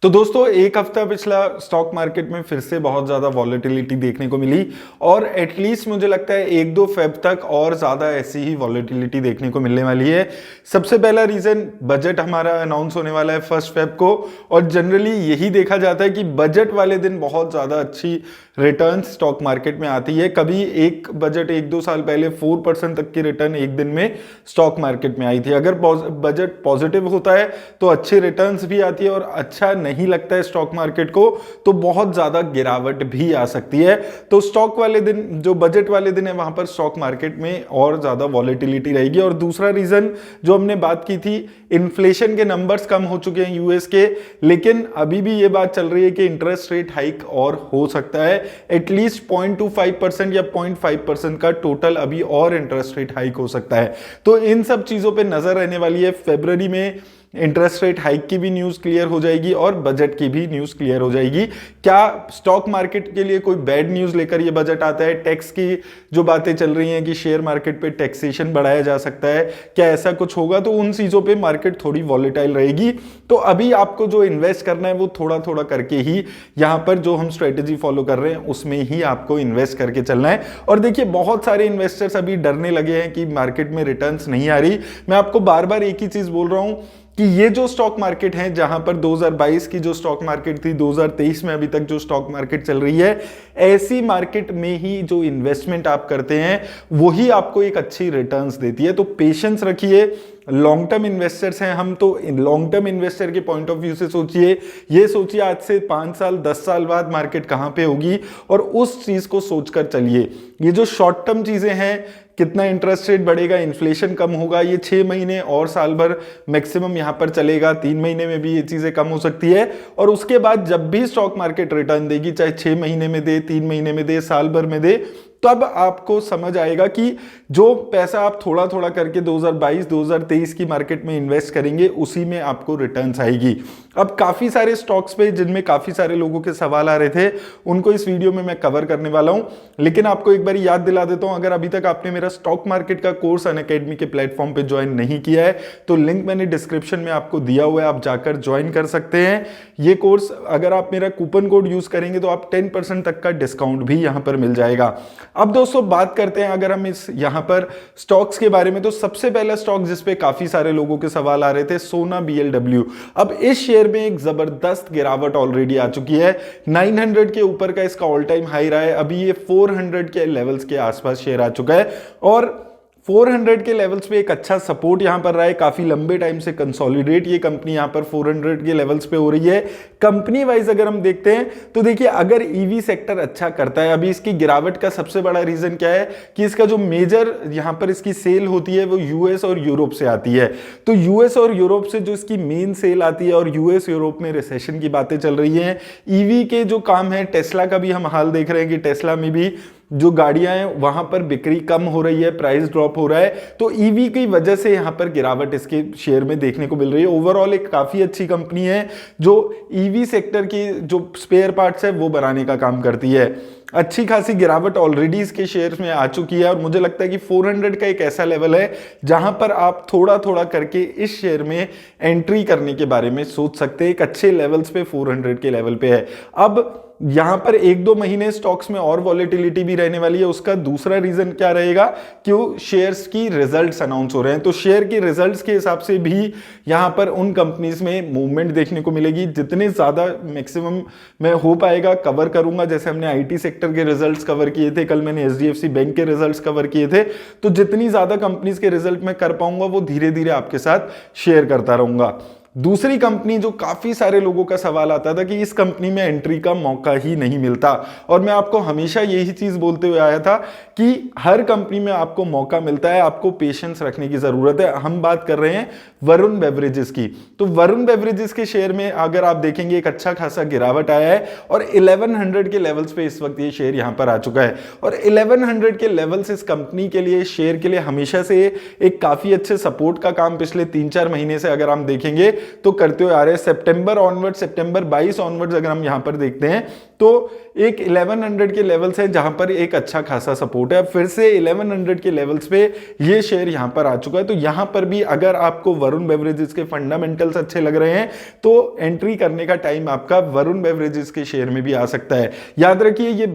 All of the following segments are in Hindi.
तो दोस्तों एक हफ्ता पिछला स्टॉक मार्केट में फिर से बहुत ज्यादा वॉलेटिलिटी देखने को मिली और एटलीस्ट मुझे लगता है 1-2 फेब तक और ज्यादा ऐसी ही वॉलेटिलिटी देखने को मिलने वाली है। सबसे पहला रीजन, बजट हमारा अनाउंस होने वाला है 1 फेब को और जनरली यही देखा जाता है कि बजट वाले दिन बहुत ज्यादा अच्छी रिटर्न स्टॉक मार्केट में आती है। कभी एक बजट 1-2 साल पहले 4% तक की रिटर्न एक दिन में स्टॉक मार्केट में आई थी। अगर बजट पॉजिटिव होता है तो अच्छी रिटर्न्स भी आती है और अच्छा नहीं लगता है स्टॉक मार्केट को तो बहुत ज्यादा गिरावट भी आ सकती है। तो स्टॉक वाले दिन, जो बजट वाले दिन है, वहां पर स्टॉक मार्केट में और ज्यादा वॉलेटिलिटी रहेगी। और दूसरा रीजन जो हमने बात की थी, इन्फ्लेशन के नंबर्स कम हो चुके हैं यूएस के, लेकिन अभी भी ये बात चल रही है कि इंटरेस्ट रेट हाइक और हो सकता है। एटलीस्ट 0.25% या 0.5% का टोटल अभी और इंटरेस्ट रेट हाइक हो सकता है। तो इन सब चीजों पे नजर रहने वाली है। फरवरी में इंटरेस्ट रेट हाइक की भी न्यूज क्लियर हो जाएगी और बजट की भी न्यूज क्लियर हो जाएगी। क्या स्टॉक मार्केट के लिए कोई बैड न्यूज लेकर ये बजट आता है? टैक्स की जो बातें चल रही हैं कि शेयर मार्केट पे टैक्सेशन बढ़ाया जा सकता है, क्या ऐसा कुछ होगा? तो उन चीजों पे मार्केट थोड़ी वॉलेटाइल रहेगी। तो अभी आपको जो इन्वेस्ट करना है वो थोड़ा थोड़ा करके ही, यहां पर जो हम स्ट्रेटेजी फॉलो कर रहे हैं उसमें ही आपको इन्वेस्ट करके चलना है। और देखिए, बहुत सारे इन्वेस्टर्स अभी डरने लगे हैं कि मार्केट में रिटर्न्स नहीं आ रही। मैं आपको बार बार एक ही चीज बोल रहा हूं कि ये जो स्टॉक मार्केट है, जहां पर 2022 की जो स्टॉक मार्केट थी, 2023 में अभी तक जो स्टॉक मार्केट चल रही है, ऐसी मार्केट में ही जो इन्वेस्टमेंट आप करते हैं वही आपको एक अच्छी रिटर्न्स देती है। तो पेशेंस रखिए। लॉन्ग टर्म इन्वेस्टर्स हैं हम, तो लॉन्ग टर्म इन्वेस्टर के पॉइंट ऑफ व्यू से सोचिए, ये सोचिए आज से 5 साल 10 साल बाद मार्केट कहां पे होगी और उस चीज को सोचकर चलिए। ये जो शॉर्ट टर्म चीजें हैं, कितना इंटरेस्ट रेट बढ़ेगा, इन्फ्लेशन कम होगा, ये 6 महीने और साल भर मैक्सिमम यहां पर चलेगा। 3 महीने में भी ये चीजें कम हो सकती है और उसके बाद जब भी स्टॉक मार्केट रिटर्न देगी, चाहे 6 महीने में दे, 3 महीने में दे, साल भर में दे, तब आपको समझ आएगा कि जो पैसा आप थोड़ा थोड़ा करके 2022-2023 की मार्केट में इन्वेस्ट करेंगे उसी में आपको रिटर्न्स आएगी। अब काफी सारे स्टॉक्स पे जिनमें काफी सारे लोगों के सवाल आ रहे थे, उनको इस वीडियो में मैं कवर करने वाला हूं। लेकिन आपको एक बार याद दिला देता हूं, अगर अभी तक आपने मेरा स्टॉक मार्केट का कोर्स अनअकैडमी के प्लेटफॉर्म पे ज्वाइन नहीं किया है तो लिंक मैंने डिस्क्रिप्शन में आपको दिया हुआ है, आप जाकर ज्वाइन कर सकते हैं ये कोर्स। अगर आप मेरा कूपन कोड यूज करेंगे तो आप 10% तक का डिस्काउंट भी यहां पर मिल जाएगा। अब दोस्तों बात करते हैं अगर हम इस यहां पर स्टॉक्स के बारे में, तो सबसे पहला स्टॉक जिस पे काफी सारे लोगों के सवाल आ रहे थे, सोना BLW। अब इस शेयर में एक जबरदस्त गिरावट ऑलरेडी आ चुकी है। 900 के ऊपर का इसका ऑल टाइम हाई रहा है। अभी ये 400 के लेवल्स के आसपास शेयर आ चुका है और 400 के लेवल्स पे एक अच्छा सपोर्ट यहां पर रहा है। काफी लंबे टाइम से कंसोलिडेट ये कंपनी यहां पर 400 के लेवल्स पे हो रही है। कंपनी वाइज अगर हम देखते हैं तो देखिए, अगर ईवी सेक्टर अच्छा करता है, अभी इसकी गिरावट का सबसे बड़ा रीजन क्या है कि इसका जो मेजर यहां पर इसकी सेल होती है वो यूएस और यूरोप से आती है। तो यूएस और यूरोप से जो इसकी मेन सेल आती है और यूएस यूरोप में रिसेशन की बातें चल रही हैं। ईवी के जो काम है, टेस्ला का भी हम हाल देख रहे हैं कि टेस्ला में भी जो गाड़ियां हैं वहां पर बिक्री कम हो रही है, प्राइस ड्रॉप हो रहा है। तो ईवी की वजह से यहां पर गिरावट इसके शेयर में देखने को मिल रही है। ओवरऑल एक काफी अच्छी कंपनी है जो ईवी सेक्टर की जो स्पेयर पार्ट्स है वो बनाने का काम करती है। अच्छी खासी गिरावट ऑलरेडी इसके शेयर्स में आ चुकी है और मुझे लगता है कि 400 का एक ऐसा लेवल है जहां पर आप थोड़ा थोड़ा करके इस शेयर में एंट्री करने के बारे में सोच सकते हैं। एक अच्छे लेवल्स पे 400 के लेवल पे है। अब यहां पर 1-2 महीने स्टॉक्स में और वॉलेटिलिटी भी रहने वाली है। उसका दूसरा रीजन क्या रहेगा, क्यों शेयर्स की रिजल्ट्स अनाउंस हो रहे हैं। तो शेयर की रिजल्ट्स के हिसाब से भी यहां पर उन कंपनीज में मूवमेंट देखने को मिलेगी। जितने ज्यादा मैक्सिमम में हो पाएगा कवर करूंगा। जैसे हमने आईटी सेक्टर के रिजल्ट्स कवर किए थे, कल मैंने एचडीएफसी बैंक के रिजल्ट्स कवर किए थे। तो जितनी ज्यादा कंपनीज के रिजल्ट मैं कर पाऊंगा वो धीरे धीरे आपके साथ शेयर करता रहूंगा। दूसरी कंपनी जो काफी सारे लोगों का सवाल आता था कि इस कंपनी में एंट्री का मौका ही नहीं मिलता, और मैं आपको हमेशा यही चीज बोलते हुए आया था कि हर कंपनी में आपको मौका मिलता है, आपको पेशेंस रखने की जरूरत है। हम बात कर रहे हैं वरुण बेवरेजेस की। तो वरुण बेवरेजेस के शेयर में अगर आप देखेंगे एक अच्छा खासा गिरावट आया है और 1100 के लेवल्स पे इस वक्त ये शेयर यहां पर आ चुका है। और 1100 के लेवल्स इस कंपनी के लिए, शेयर के लिए हमेशा से एक काफी अच्छे सपोर्ट का काम पिछले 3-4 महीने से अगर हम देखेंगे तो करते हुए आ रहे हैं। सितंबर ऑनवर्ड, सितंबर 22 ऑनवर्ड्स अगर हम यहां पर देखते हैं तो एक 1100 के लेवल्स है जहां पर एक अच्छा खासा सपोर्ट है। फिर से 1100 के लेवल्स पे ये शेयर यहां पर आ चुका है। तो यहां पर भी अगर आपको वरुण बेवरेजेस के फंडामेंटल्स अच्छे लग रहे हैं तो एंट्री करने का टाइम आपका वरुण बेवरेजेस के शेयर में भी आ सकता है। याद रखिए ये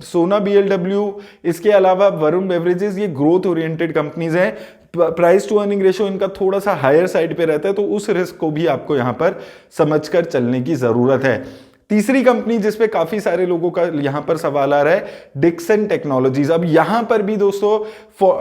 सोना BLW, इसके अलावा वरुण बेवरेजेस, ये ग्रोथ ओरिएंटेड कंपनीज हैं। प्राइस टू अर्निंग रेशियो इनका थोड़ा सा हायर साइड पे रहता है, तो उस रिस्क को भी आपको यहां पर समझकर चलने की जरूरत है। तीसरी कंपनी जिसपे काफी सारे लोगों का यहां पर सवाल आ रहा है, डिक्सन टेक्नोलॉजीज। अब यहां पर भी दोस्तों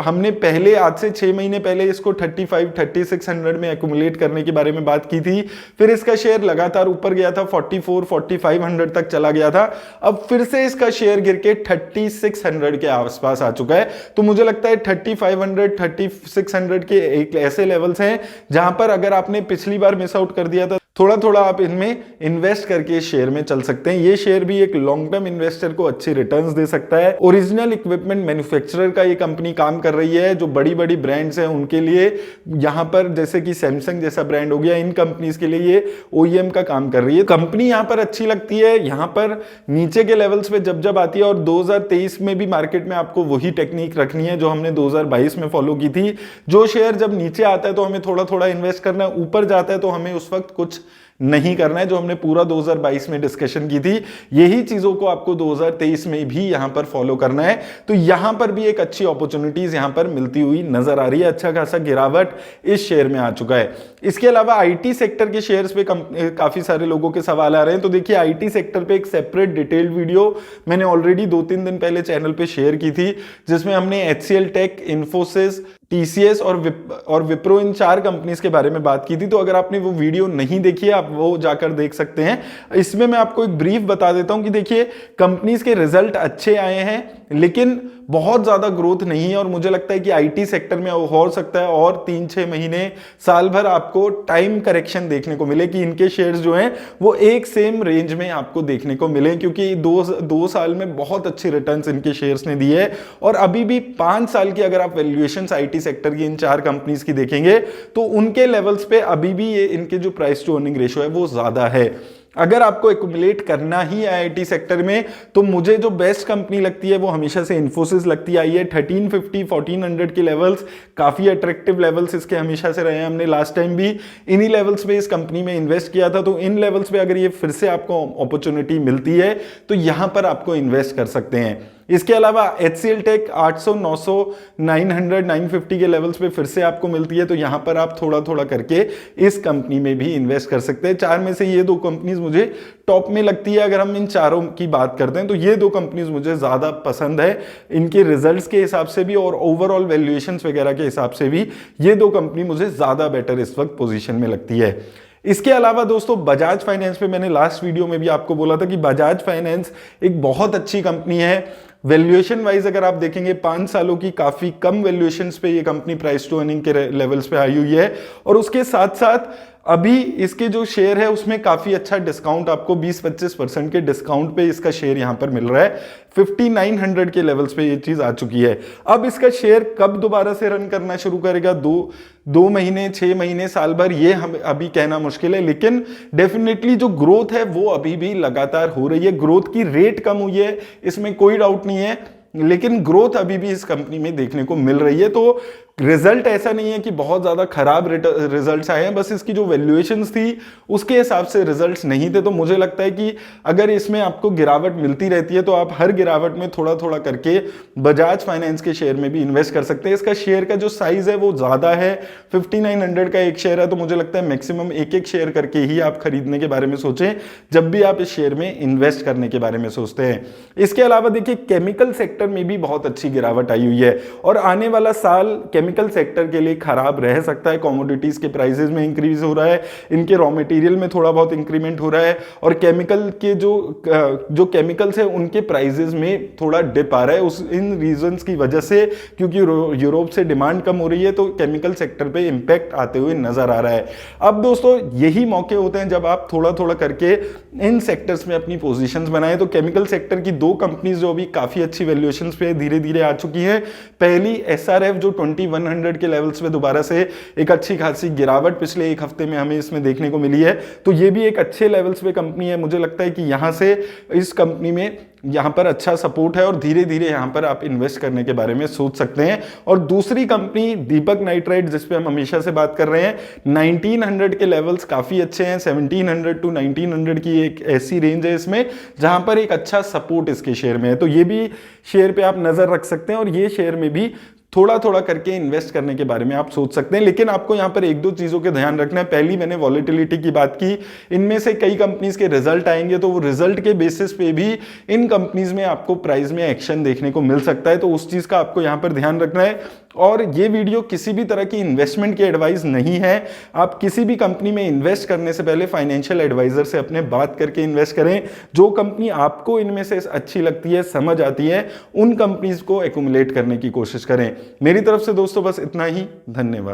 हमने पहले आज से 6 महीने पहले इसको 3600 में एक्यूमुलेट करने के बारे में बात की थी। फिर इसका शेयर लगातार ऊपर गया था, 4500 तक चला गया था। अब फिर से इसका शेयर गिर के 3600 के आसपास आ चुका है। तो मुझे लगता है 3600 के एक ऐसे लेवल्स हैं जहां पर अगर आपने पिछली बार मिस आउट कर दिया था, थोड़ा थोड़ा आप इनमें इन्वेस्ट करके शेयर में चल सकते हैं। ये शेयर भी एक लॉन्ग टर्म इन्वेस्टर को अच्छी रिटर्न्स दे सकता है। ओरिजिनल इक्विपमेंट मैन्युफैक्चरर का ये कंपनी काम कर रही है, जो बड़ी बड़ी ब्रांड्स हैं उनके लिए, यहां पर जैसे कि सैमसंग जैसा ब्रांड हो गया, इन कंपनीज के लिए ये OEM का काम कर रही है। कंपनी यहां पर अच्छी लगती है। यहां पर नीचे के लेवल्स पे जब जब आती है, और 2023 में भी मार्केट में आपको वही टेक्निक रखनी है जो हमने 2022 में फॉलो की थी। जो शेयर जब नीचे आता है तो हमें थोड़ा थोड़ा इन्वेस्ट करना है, ऊपर जाता है तो हमें उस वक्त कुछ नहीं करना है, जो हमने पूरा 2022 में डिस्कशन की थी। यही चीजों को आपको 2023 में भी यहां पर फॉलो करना है। तो यहां पर भी एक अच्छी अपॉर्चुनिटीज यहां पर मिलती हुई नजर आ रही है। अच्छा खासा गिरावट इस शेयर में आ चुका है। इसके अलावा IT सेक्टर के शेयर्स पे काफी सारे लोगों के सवाल आ रहे हैं। तो देखिए IT सेक्टर पे एक सेपरेट डिटेल्ड वीडियो मैंने ऑलरेडी 2-3 दिन पहले चैनल पे शेयर की थी, जिसमें हमने HCL टेक, इन्फोसिस, TCS और विप्रो, इन 4 कंपनीज के बारे में बात की थी। तो अगर आपने वो वीडियो नहीं देखी है, आप वो जाकर देख सकते हैं। इसमें मैं आपको एक ब्रीफ बता देता हूं कि देखिए कंपनीज के रिजल्ट अच्छे आए हैं, लेकिन बहुत ज्यादा ग्रोथ नहीं है। और मुझे लगता है कि IT सेक्टर में हो सकता है और 3-6 महीने, साल भर आपको टाइम करेक्शन देखने को मिले कि इनके शेयर्स जो हैं वो एक सेम रेंज में आपको देखने को मिले, क्योंकि 2 साल में बहुत अच्छे रिटर्न्स इनके शेयर्स ने दिए है। और अभी भी 5 साल की अगर आप वैल्यूएशन IT सेक्टर की इन 4 कंपनीज की देखेंगे तो उनके लेवल्स पे अभी भी ये इनके जो प्राइस टू अर्निंग रेशियो है वो ज्यादा है। अगर आपको एक्युमुलेट करना ही है IT सेक्टर में, तो मुझे जो बेस्ट कंपनी लगती है वो हमेशा से इन्फोसिस लगती आई है। 1350-1400 के लेवल्स काफी अट्रैक्टिव लेवल्स इसके हमेशा से रहे हैं। हमने लास्ट टाइम भी इन्हीं लेवल्स पे इस कंपनी में इन्वेस्ट किया था। तो इन लेवल्स पे अगर ये फिर से आपको अपॉर्चुनिटी मिलती है तो यहां पर आपको इन्वेस्ट कर सकते हैं। इसके अलावा HCL टेक 800, 900, 900, 950 के लेवल्स पे फिर से आपको मिलती है। तो यहां पर आप थोड़ा थोड़ा करके इस कंपनी में भी इन्वेस्ट कर सकते हैं। 4 में से ये 2 कंपनीज मुझे टॉप में लगती है। अगर हम इन चारों की बात करते हैं तो ये 2 कंपनीज मुझे ज्यादा पसंद है, इनके रिजल्ट्स के हिसाब से भी और ओवरऑल वैल्यूएशंस वगैरह के हिसाब से भी ये 2 कंपनी मुझे ज्यादा बेटर इस वक्त पोजीशन में लगती है। इसके अलावा दोस्तों बजाज फाइनेंस पे मैंने लास्ट वीडियो में भी आपको बोला था कि बजाज फाइनेंस एक बहुत अच्छी कंपनी है। वैल्यूएशन वाइज अगर आप देखेंगे 5 सालों की काफी कम वैल्यूएशंस पे ये कंपनी प्राइस टू अर्निंग के लेवल्स पे आई हुई है। और उसके साथ साथ अभी इसके जो शेयर है उसमें काफी अच्छा डिस्काउंट, आपको 20-25% के डिस्काउंट पे इसका शेयर यहां पर मिल रहा है। 5900 के लेवल्स पे ये चीज आ चुकी है। अब इसका शेयर कब दोबारा से रन करना शुरू करेगा, 2 महीने, 6 महीने, साल भर, ये हम अभी कहना मुश्किल है। लेकिन डेफिनेटली जो ग्रोथ है वो अभी भी लगातार हो रही है। ग्रोथ की रेट कम हुई है, इसमें कोई डाउट नहीं है, लेकिन ग्रोथ अभी भी इस कंपनी में देखने को मिल रही है। तो रिजल्ट ऐसा नहीं है कि बहुत ज्यादा खराब रिजल्ट्स आए हैं, बस इसकी जो वैल्यूएशंस थी उसके हिसाब से रिजल्ट्स नहीं थे। तो मुझे लगता है कि अगर इसमें आपको गिरावट मिलती रहती है तो आप हर गिरावट में थोड़ा थोड़ा करके बजाज फाइनेंस के शेयर में भी इन्वेस्ट कर सकते हैं। इसका शेयर का जो साइज है वो ज्यादा है, 5900 का एक शेयर है। तो मुझे लगता है मैक्सिमम एक शेयर करके ही आप खरीदने के बारे में सोचें जब भी आप इस शेयर में इन्वेस्ट करने के बारे में सोचते हैं। इसके अलावा देखिए केमिकल सेक्टर में भी बहुत अच्छी गिरावट आई हुई है और आने वाला साल केमिकल सेक्टर के लिए खराब रह सकता है। कमोडिटीज के प्राइसेस में इंक्रीज हो रहा है, इनके रॉ मटेरियल में थोड़ा बहुत इंक्रीमेंट हो रहा है और केमिकल के जो केमिकल्स है उनके प्राइसेस में थोड़ा डिप आ रहा है। इन रीजंस की वजह से, क्योंकि यूरोप से डिमांड कम हो रही है, तो केमिकल सेक्टर पे इंपैक्ट आते हुए नजर आ रहा है। अब दोस्तों यही मौके होते हैं जब आप थोड़ा थोड़ा करके इन सेक्टर्स में अपनी पोजीशंस बनाए। तो केमिकल सेक्टर की 2 कंपनीज जो अभी काफी अच्छी वैल्यूएशंस पे धीरे धीरे आ चुकी हैं। पहली SRF जो 21 100 के लेवल्स पे दोबारा से एक अच्छी खासी गिरावट पिछले एक हफ्ते में हमें इसमें देखने को मिली है। तो ये भी एक अच्छे लेवल्स पे कंपनी है, मुझे लगता है कि यहां से इस कंपनी में यहाँ पर अच्छा सपोर्ट है और धीरे धीरे यहाँ पर आप इन्वेस्ट करने के बारे में सोच सकते हैं। और दूसरी कंपनी दीपक नाइट्राइट, जिस पे हम हमेशा से बात कर रहे हैं, 1900 के लेवल्स काफी अच्छे हैं। 1700 टू 1900 की एक ऐसी रेंज है इसमें जहां पर एक अच्छा सपोर्ट इसके शेयर में है। तो ये भी शेयर पे आप नजर रख सकते हैं और ये शेयर में भी थोड़ा थोड़ा करके इन्वेस्ट करने के बारे में आप सोच सकते हैं। लेकिन आपको यहां पर एक दो चीजों के ध्यान रखना है। पहली, मैंने वॉलेटिलिटी की बात की, इनमें से कई कंपनीज के रिजल्ट आएंगे तो वो रिजल्ट के बेसिस पे भी इन कंपनीज में आपको प्राइस में एक्शन देखने को मिल सकता है, तो उस चीज का आपको यहां पर ध्यान रखना है। और ये वीडियो किसी भी तरह की इन्वेस्टमेंट की एडवाइस नहीं है। आप किसी भी कंपनी में इन्वेस्ट करने से पहले फाइनेंशियल एडवाइजर से अपने बात करके इन्वेस्ट करें। जो कंपनी आपको इनमें से अच्छी लगती है, समझ आती है, उन कंपनीज को एक्युमुलेट करने की कोशिश करें। मेरी तरफ से दोस्तों बस इतना ही, धन्यवाद।